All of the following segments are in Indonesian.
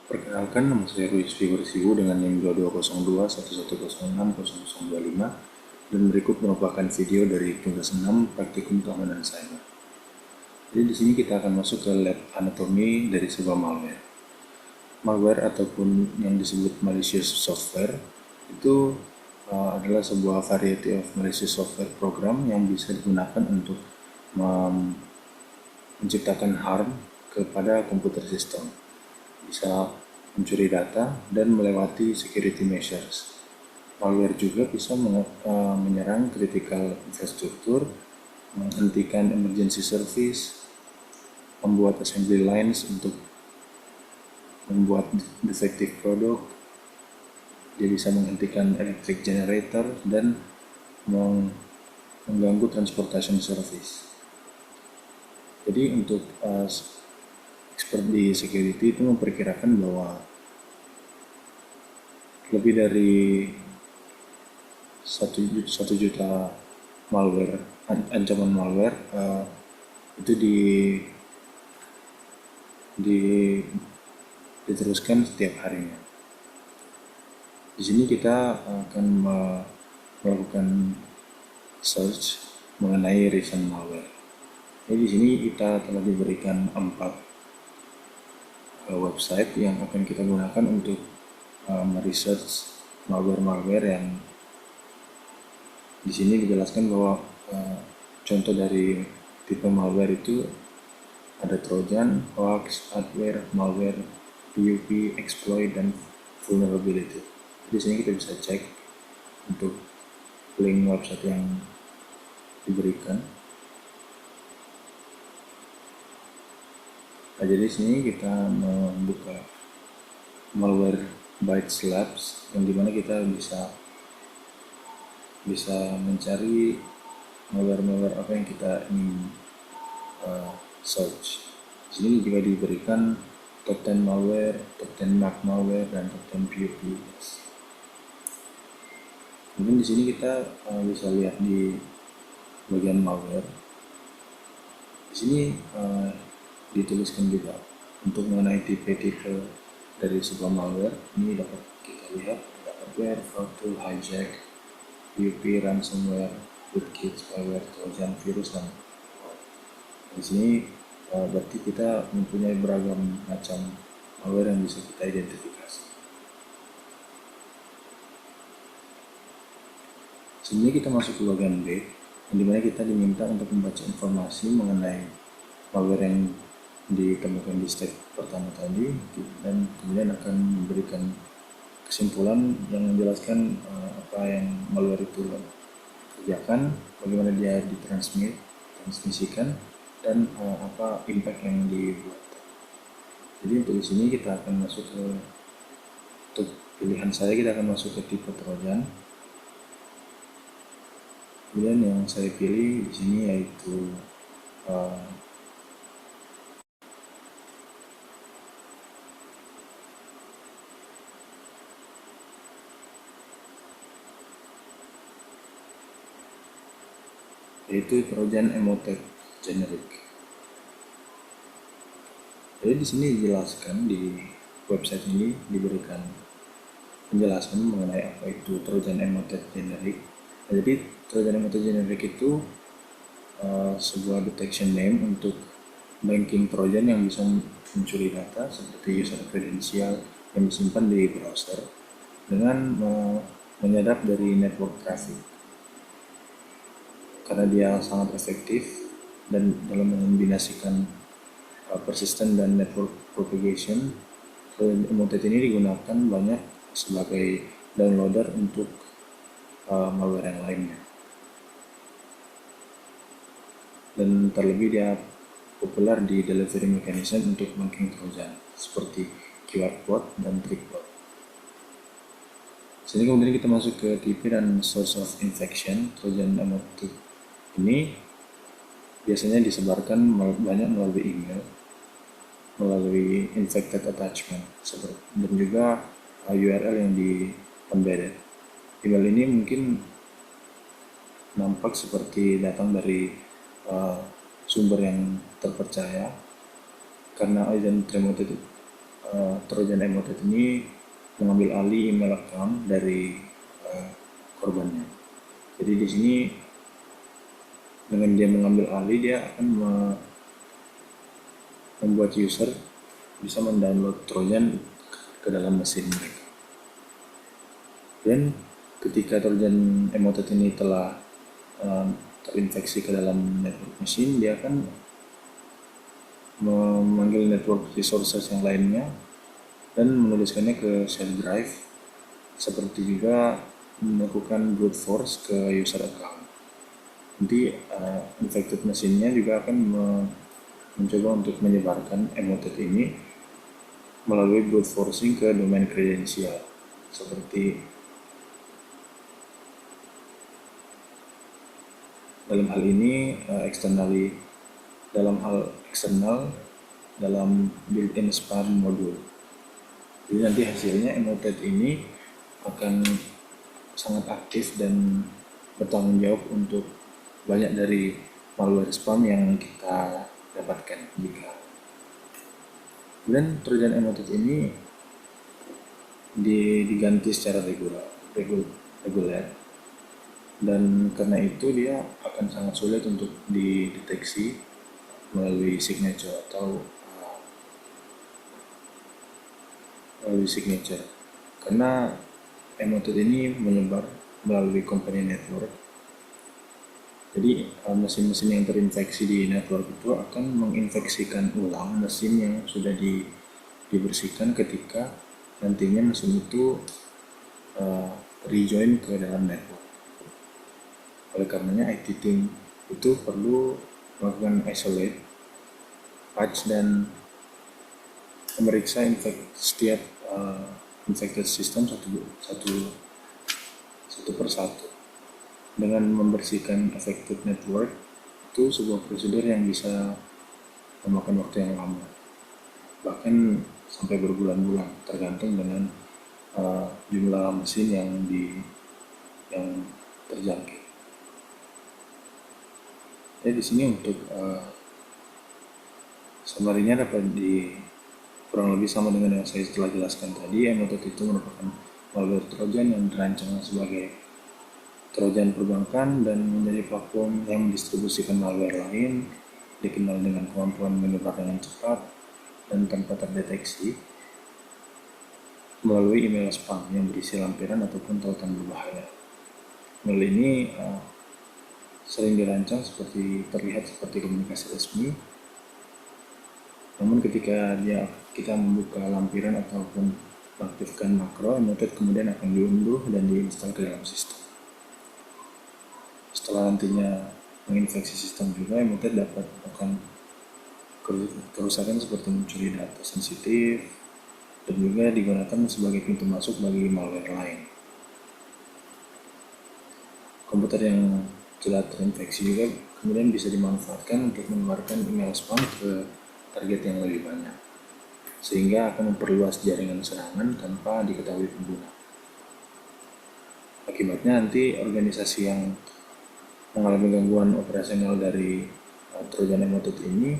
Perkenalkan, nama saya Ruiz Figur dengan NIM 220211060025 dan berikut merupakan video dari tugas 6 praktikum keamanan cyber. Jadi di sini kita akan masuk ke lab anatomi dari sebuah malware. Malware ataupun yang disebut malicious software itu adalah sebuah variety of malicious software program yang bisa digunakan untuk menciptakan harm kepada komputer sistem. Bisa mencuri data dan melewati security measures. Malware juga bisa menyerang critical infrastruktur, menghentikan emergency service, membuat assembly lines untuk membuat defective product. Dia bisa menghentikan electric generator dan mengganggu transportation service. Jadi untuk expert di security itu memperkirakan bahwa lebih dari 1 juta malware, ancaman malware itu diteruskan setiap harinya. Di sini kita akan melakukan search mengenai recent malware. Jadi di sini kita telah diberikan 4 website yang akan kita gunakan untuk meresearch malware-malware yang di sini dijelaskan bahwa contoh dari tipe malware itu ada Trojan, hoax, adware, malware, PUP, exploit, dan vulnerability. Di sini kita bisa cek untuk link website yang diberikan. Nah, jadi di sini kita membuka Malwarebytes Labs yang dimana kita bisa mencari malware apa yang kita ingin search. Di sini juga diberikan top 10 malware, top 10 Mac malware, dan top 10 PUP. Mungkin di sini kita bisa lihat di bagian malware. Di sini dituliskan juga untuk mengenai tipe-tipe dari sebuah malware. Ini dapat kita lihat ada adware, fraudulent, hijack, PUP, ransomware, rootkit, spyware, trojan, virus, dan di sini berarti kita mempunyai beragam macam malware yang bisa kita identifikasi. Sebenarnya kita masuk ke bagian B, yang dimana kita diminta untuk membaca informasi mengenai malware yang ditemukan di step pertama tadi, dan kemudian akan memberikan kesimpulan yang menjelaskan apa yang malware itu kerjakan, bagaimana dia ditransmisikan, dan apa impact yang dibuat. Jadi untuk di sini kita akan masuk ke, untuk pilihan saya kita akan masuk ke tipe Trojan. Kemudian yang saya pilih di sini yaitu Trojan Emotet Generic. Jadi di sini dijelaskan, di website ini diberikan penjelasan mengenai apa itu Trojan Emotet Generic. Nah, jadi Trojan Emotet Generic itu sebuah detection name untuk banking Trojan yang bisa mencuri data seperti user kredensial yang disimpan di browser dengan menyadap dari network traffic. Karena dia sangat efektif dan dalam mengombinasikan persistent dan network propagation, Emotet ini digunakan banyak sebagai downloader untuk malware yang lainnya. Dan terlebih dia populer di delivery mechanism untuk banking Trojan seperti QR code dan trick bot. Sini kemudian kita masuk ke tipe dan source of infection. Trojan Emotet ini biasanya disebarkan banyak melalui email, melalui infected attachment, dan juga URL yang di embedded. Email ini mungkin nampak seperti datang dari sumber yang terpercaya, karena agent Emotet Trojan Emotet ini mengambil alih email account dari korbannya. Jadi di sini dengan dia mengambil alih, dia akan membuat user bisa mendownload Trojan ke dalam mesin mereka. Dan ketika Trojan Emotet ini telah terinfeksi ke dalam network mesin, dia akan memanggil network resources yang lainnya dan menuliskannya ke shell drive, seperti juga melakukan brute force ke user account. Nanti infected mesinnya juga akan mencoba untuk menyebarkan emotet ini melalui brute forcing ke domain kredensial, seperti dalam hal ini dalam hal eksternal dalam built-in spam module. Jadi nanti hasilnya emotet ini akan sangat aktif dan bertanggung jawab untuk banyak dari malware spam yang kita dapatkan. Kemudian Trojan emotet ini diganti secara reguler, dan karena itu dia akan sangat sulit untuk dideteksi melalui signature karena emotet ini menyebar melalui company network. Jadi mesin-mesin yang terinfeksi di network itu akan menginfeksikan ulang mesin yang sudah dibersihkan ketika nantinya mesin itu rejoin ke dalam network. Oleh karenanya IT team itu perlu melakukan isolate, patch, dan memeriksa setiap infected system satu persatu. Dengan membersihkan affected network itu sebuah prosedur yang bisa memakan waktu yang lama, bahkan sampai berbulan-bulan, tergantung dengan jumlah mesin yang terjangkit. Jadi di sini untuk summary-nya dapat kurang lebih sama dengan yang saya telah jelaskan tadi. Emotet itu merupakan malware Trojan yang dirancang sebagai Trojan perbankan dan menjadi platform yang mendistribusikan malware lain, dikenal dengan kemampuan menyebar dengan cepat dan tanpa terdeteksi melalui email spam yang berisi lampiran ataupun tautan berbahaya. Email ini sering dirancang terlihat seperti komunikasi resmi, namun ketika kita membuka lampiran ataupun mengaktifkan makro, emotet kemudian akan diunduh dan diinstal ke dalam sistem. Setelah nantinya menginfeksi sistem juga, emotet dapat melakukan kerusakan seperti mencuri data sensitif dan juga digunakan sebagai pintu masuk bagi malware lain. Komputer yang telah terinfeksi juga kemudian bisa dimanfaatkan untuk menyebarkan email spam ke target yang lebih banyak, sehingga akan memperluas jaringan serangan tanpa diketahui pengguna. Akibatnya nanti organisasi yang mengalami gangguan operasional dari Trojan emotet ini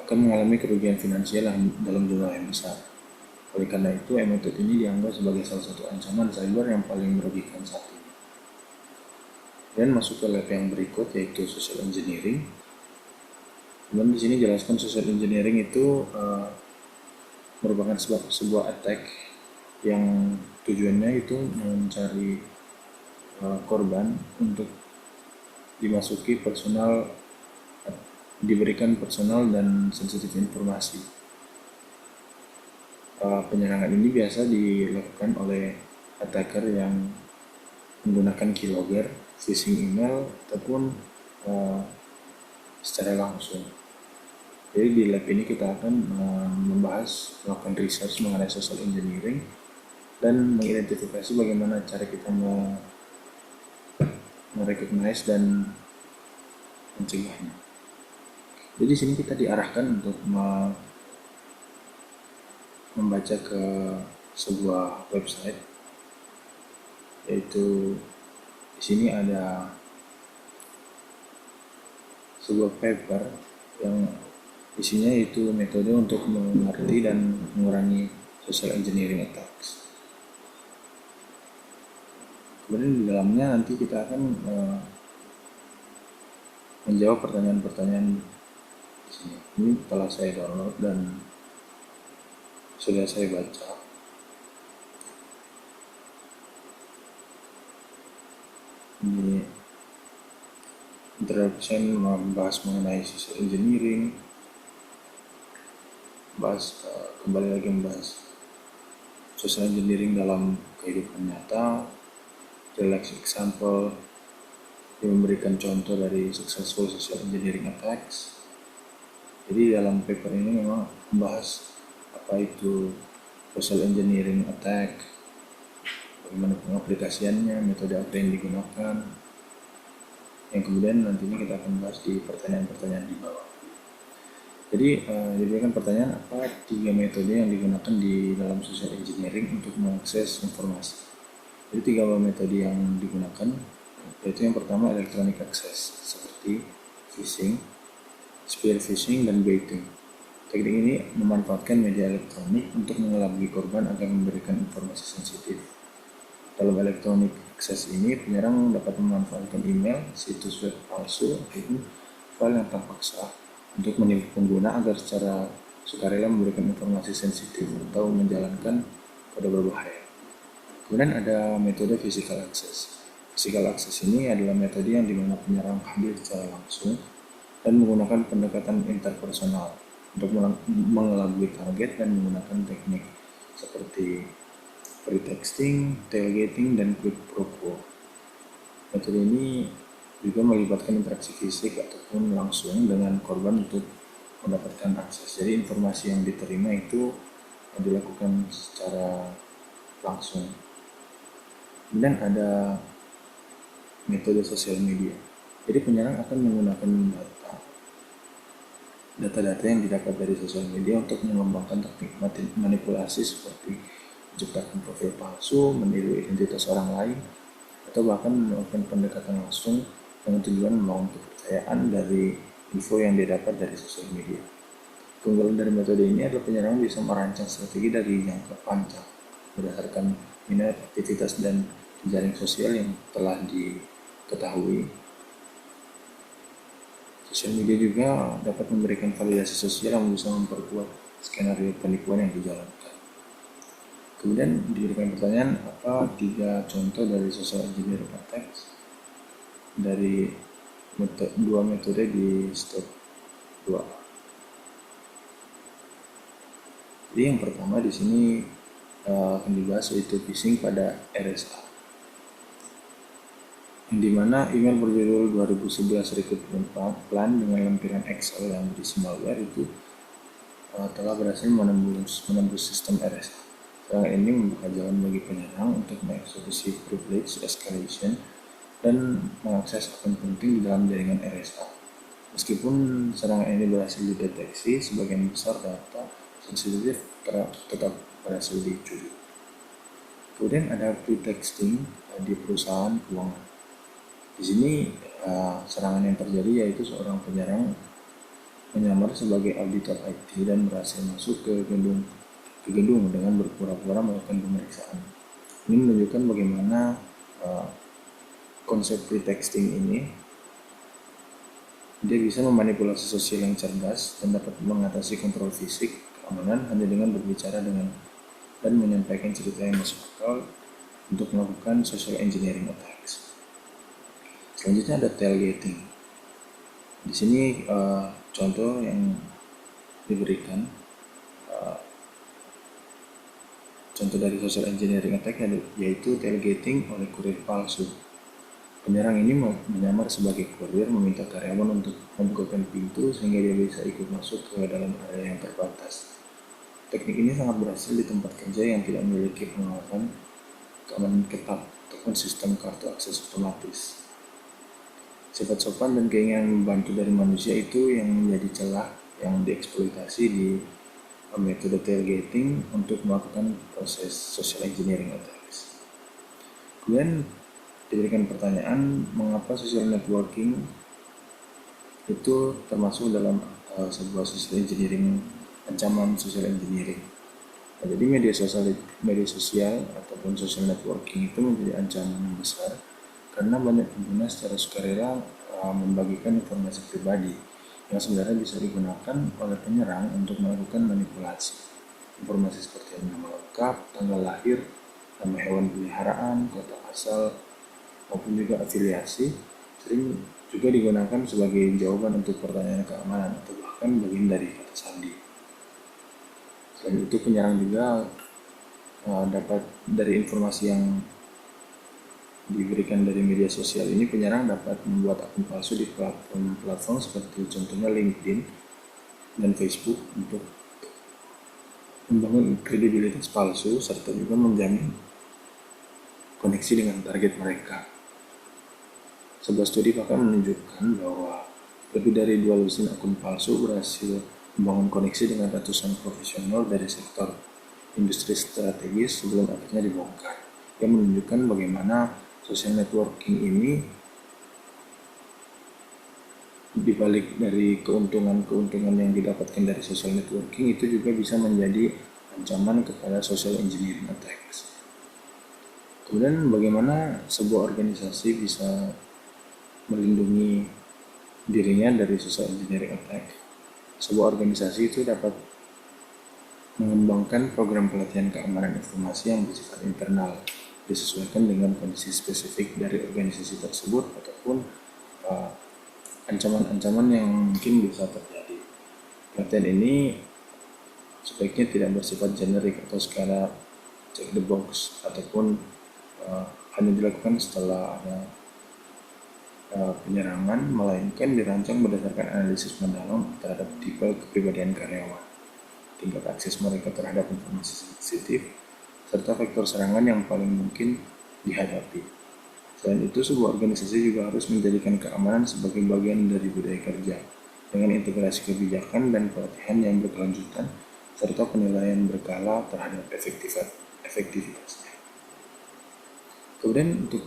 akan mengalami kerugian finansial dalam jumlah yang besar. Oleh karena itu, emotet ini dianggap sebagai salah satu ancaman cyber yang paling merugikan saat ini. Dan masuk ke lab yang berikut, yaitu social engineering. Dan di sini jelaskan social engineering itu merupakan sebuah attack yang tujuannya itu mencari korban untuk diberikan personal dan sensitif informasi. Penyerangan ini biasa dilakukan oleh attacker yang menggunakan keylogger, phishing email, ataupun secara langsung. Jadi di lab ini kita akan melakukan research mengenai social engineering dan mengidentifikasi bagaimana cara kita merecognize dan mencegahnya. Jadi di sini kita diarahkan untuk membaca ke sebuah website, yaitu di sini ada sebuah paper yang Isinya itu metode untuk mengerti dan mengurangi social engineering attacks. Kemudian di dalamnya nanti kita akan menjawab pertanyaan-pertanyaan di sini. Ini telah saya download dan sudah saya baca. Ini introduction membahas mengenai social engineering, kembali lagi membahas social engineering dalam kehidupan nyata, relax example, yang memberikan contoh dari successful social engineering attacks. Jadi dalam paper ini memang membahas apa itu social engineering attack, bagaimana pengaplikasiannya, metode apa yang digunakan, yang kemudian nantinya kita akan bahas di pertanyaan-pertanyaan di bawah. Jadi diberikan pertanyaan apa 3 metode yang digunakan di dalam social engineering untuk mengakses informasi. Jadi 3 metode yang digunakan yaitu yang pertama electronic access seperti phishing, spear phishing, dan baiting. Teknik ini memanfaatkan media elektronik untuk mengelabui korban agar memberikan informasi sensitif. Dalam electronic access ini, penyerang dapat memanfaatkan email, situs web palsu, ataupun file yang tanpa sah untuk menipu pengguna agar secara sukarela memberikan informasi sensitif atau menjalankan kode berbahaya. Kemudian ada metode physical access. Physical access ini adalah metode yang dimana penyerang hadir secara langsung dan menggunakan pendekatan interpersonal untuk mengelabui target dan menggunakan teknik seperti pretexting, tailgating, dan quid pro quo. Metode ini juga melibatkan interaksi fisik ataupun langsung dengan korban untuk mendapatkan akses. Jadi informasi yang diterima itu dilakukan secara langsung. Kemudian ada metode sosial media. Jadi penyerang akan menggunakan data-data yang didapat dari sosial media untuk mengembangkan teknik manipulasi seperti menciptakan profil palsu, meniru identitas orang lain, atau bahkan melakukan pendekatan langsung dengan tujuan membangun kepercayaan dari info yang didapat dari sosial media. Keunggulan dari metode ini adalah penyerang bisa merancang strategi dari jangka panjang berdasarkan minat, aktivitas, dan jejaring sosial yang telah diketahui. Sosial media juga dapat memberikan validasi sosial yang bisa memperkuat skenario penipuan yang dijalankan. Kemudian diberikan pertanyaan, apa 3 contoh dari social engineering attacks dari 2 metode di step 2. Jadi yang pertama di sini akan dibahas yaitu phishing pada RSA, yang dimana email berjudul 2011 recruitment plan dengan lampiran Excel yang berisi malware itu telah berhasil menembus sistem RSA. Serangan ini membuka jalan bagi penyerang untuk mengeksekusi privilege escalation dan mengakses akun penting di dalam jaringan RSA. Meskipun serangan ini berhasil dideteksi, sebagian besar data sensitif tetap berhasil dicuri. Kemudian ada pretexting di perusahaan keuangan. Di sini serangan yang terjadi yaitu seorang penyerang menyamar sebagai auditor IT dan berhasil masuk ke gedung dengan berpura-pura melakukan pemeriksaan. Ini menunjukkan bagaimana konsep pretexting ini dia bisa memanipulasi sosial yang cerdas dan dapat mengatasi kontrol fisik keamanan hanya dengan berbicara dan menyampaikan cerita yang masuk akal untuk melakukan social engineering attacks. Selanjutnya ada tailgating. Di sini contoh yang diberikan contoh dari social engineering attack yaitu tailgating oleh kurir palsu. Penyerang ini menyamar sebagai kurir, meminta karyawan untuk membukakan pintu sehingga dia bisa ikut masuk ke dalam area yang terbatas. Teknik ini sangat berhasil di tempat kerja yang tidak memiliki pengawasan keamanan ketat ataupun sistem kartu akses otomatis. Sifat sopan dan keinginan membantu dari manusia itu yang menjadi celah yang dieksploitasi di metode tailgating untuk melakukan proses social engineering attacks. Kemudian diberikan pertanyaan, mengapa social networking itu termasuk dalam sebuah social engineering, ancaman social engineering. Nah, jadi media sosial ataupun social networking itu menjadi ancaman yang besar karena banyak pengguna secara sukarela membagikan informasi pribadi yang sebenarnya bisa digunakan oleh penyerang untuk melakukan manipulasi. Informasi seperti nama lengkap, tanggal lahir, nama hewan peliharaan, kota asal, maupun juga afiliasi sering juga digunakan sebagai jawaban untuk pertanyaan keamanan atau bahkan bagian dari kata sandi. Selain itu penyerang juga dapat dari informasi yang diberikan dari media sosial ini, penyerang dapat membuat akun palsu di platform seperti contohnya LinkedIn dan Facebook untuk membangun kredibilitas palsu serta juga menjamin koneksi dengan target mereka. Sebuah studi bahkan menunjukkan bahwa lebih dari 2 lusin akun palsu berhasil membangun koneksi dengan ratusan profesional dari sektor industri strategis sebelum akhirnya dibongkar, yang menunjukkan bagaimana social networking ini dibalik dari keuntungan-keuntungan yang didapatkan dari social networking itu juga bisa menjadi ancaman kepada social engineering attacks. Kemudian bagaimana sebuah organisasi bisa melindungi dirinya dari social engineering attack? Sebuah organisasi itu dapat mengembangkan program pelatihan keamanan informasi yang bersifat internal, disesuaikan dengan kondisi spesifik dari organisasi tersebut ataupun ancaman-ancaman yang mungkin bisa terjadi. Pelatihan ini sebaiknya tidak bersifat generik atau skala check the box ataupun hanya dilakukan setelah ada penyerangan, melainkan dirancang berdasarkan analisis mendalam terhadap tipe kepribadian karyawan, tingkat akses mereka terhadap informasi sensitif, serta faktor serangan yang paling mungkin dihadapi. Selain itu, sebuah organisasi juga harus menjadikan keamanan sebagai bagian dari budaya kerja, dengan integrasi kebijakan dan pelatihan yang berkelanjutan, serta penilaian berkala terhadap efektivitasnya. Kemudian untuk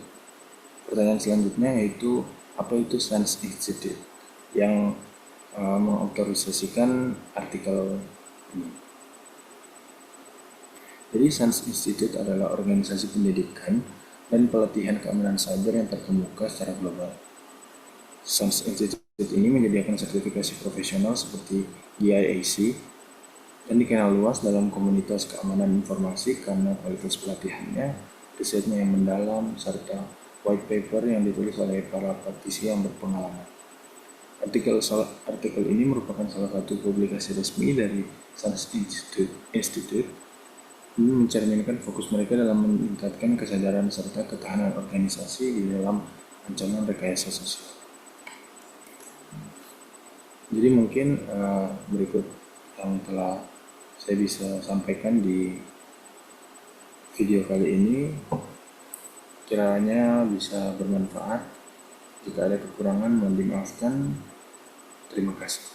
pertanyaan selanjutnya yaitu, apa itu SANS Institute yang mengautorisasikan artikel ini. Jadi SANS Institute adalah organisasi pendidikan dan pelatihan keamanan cyber yang terkemuka secara global. SANS Institute ini menyediakan sertifikasi profesional seperti GIAC dan dikenal luas dalam komunitas keamanan informasi karena kualitas pelatihannya, risetnya yang mendalam, serta white paper yang ditulis oleh para praktisi yang berpengalaman. Artikel ini merupakan salah satu publikasi resmi dari SANS Institute. Ini mencerminkan fokus mereka dalam meningkatkan kesadaran serta ketahanan organisasi di dalam ancaman rekayasa sosial. Jadi mungkin berikut yang telah saya bisa sampaikan di video kali ini. Kiranya bisa bermanfaat. Jika ada kekurangan mohon dimaafkan. Terima kasih.